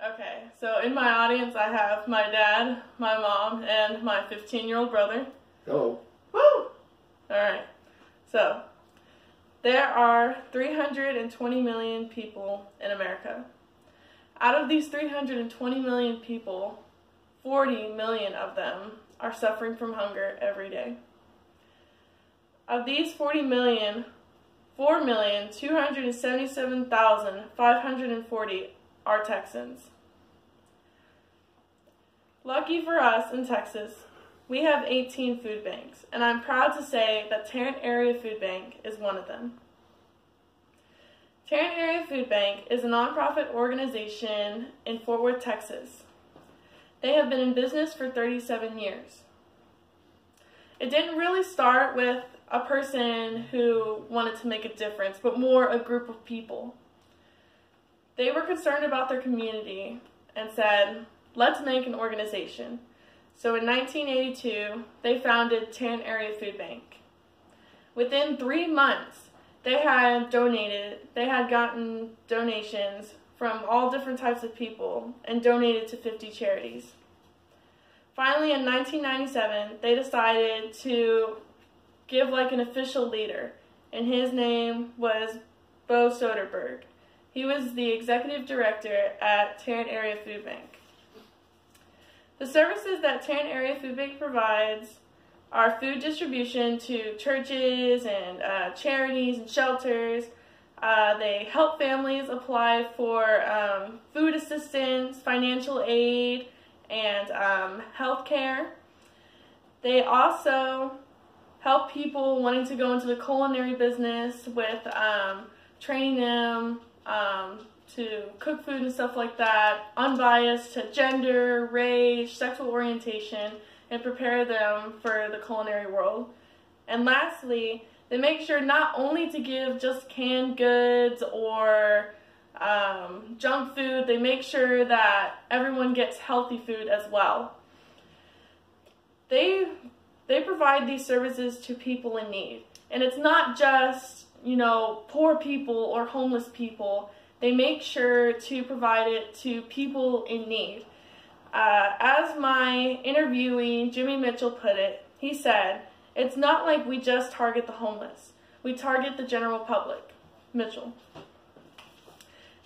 Okay, so in my audience I have my dad, my mom, and my 15-year-old brother. Hello. Woo! Alright, so there are 320 million people in America. Out of these 320 million people, 40 million of them are suffering from hunger every day. Of these 40 million, 4,277,540 are Texans. Lucky for us in Texas, we have 18 food banks, and I'm proud to say that Tarrant Area Food Bank is one of them. Tarrant Area Food Bank is a nonprofit organization in Fort Worth, Texas. They have been in business for 37 years. It didn't really start with a person who wanted to make a difference, but more a group of people. They were concerned about their community and said, let's make an organization. So in 1982, they founded Tarrant Area Food Bank. Within 3 months, they had gotten donations from all different types of people and donated to 50 charities. Finally, in 1997, they decided to give like an official leader, and his name was Bo Soderberg. He was the executive director at Tarrant Area Food Bank. The services that Tarrant Area Food Bank provides are food distribution to churches and charities and shelters. They help families apply for food assistance, financial aid, and health care. They also help people wanting to go into the culinary business with training them to cook food and stuff like that, unbiased to gender, race, sexual orientation, and prepare them for the culinary world. And lastly, they make sure not only to give just canned goods or junk food, they make sure that everyone gets healthy food as well. They provide these services to people in need. And it's not just, poor people or homeless people. They make sure to provide it to people in need. As my interviewee, Jimmy Mitchell, put it, he said, it's not like we just target the homeless. We target the general public. Mitchell.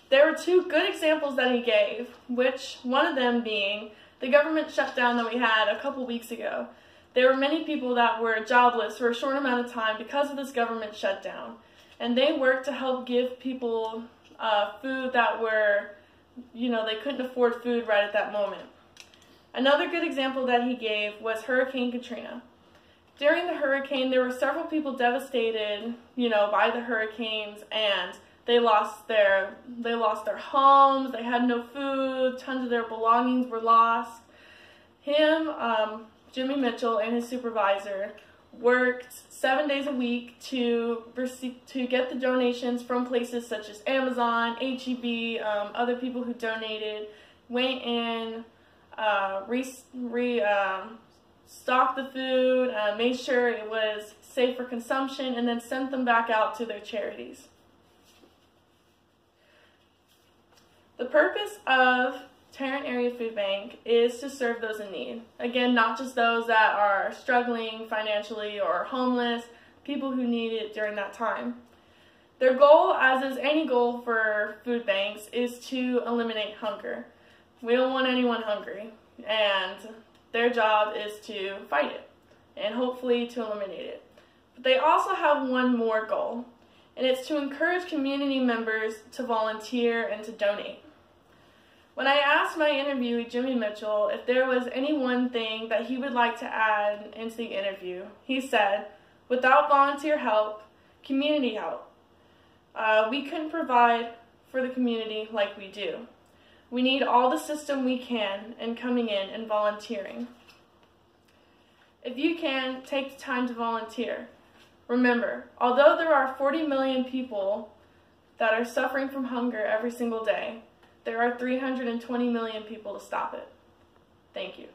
There were 2 good examples that he gave, which one of them being the government shutdown that we had a couple weeks ago. There were many people that were jobless for a short amount of time because of this government shutdown. And they worked to help give people food that were, they couldn't afford food right at that moment. Another good example that he gave was Hurricane Katrina. During the hurricane, there were several people devastated, by the hurricanes, and they lost their homes, they had no food, tons of their belongings were lost. Jimmy Mitchell, and his supervisor worked 7 days a week to get the donations from places such as Amazon, HEB, other people who donated, went in, stocked the food, made sure it was safe for consumption, and then sent them back out to their charities. The purpose of Tarrant Area Food Bank is to serve those in need. Again, not just those that are struggling financially or homeless, people who need it during that time. Their goal, as is any goal for food banks, is to eliminate hunger. We don't want anyone hungry, and their job is to fight it and hopefully to eliminate it. But they also have one more goal, and it's to encourage community members to volunteer and to donate. When I asked my interviewee, Jimmy Mitchell, if there was any one thing that he would like to add into the interview, he said, without volunteer help, community help, we couldn't provide for the community like we do. We need all the system we can in coming in and volunteering. If you can, take the time to volunteer. Remember, although there are 40 million people that are suffering from hunger every single day, there are 320 million people to stop it. Thank you.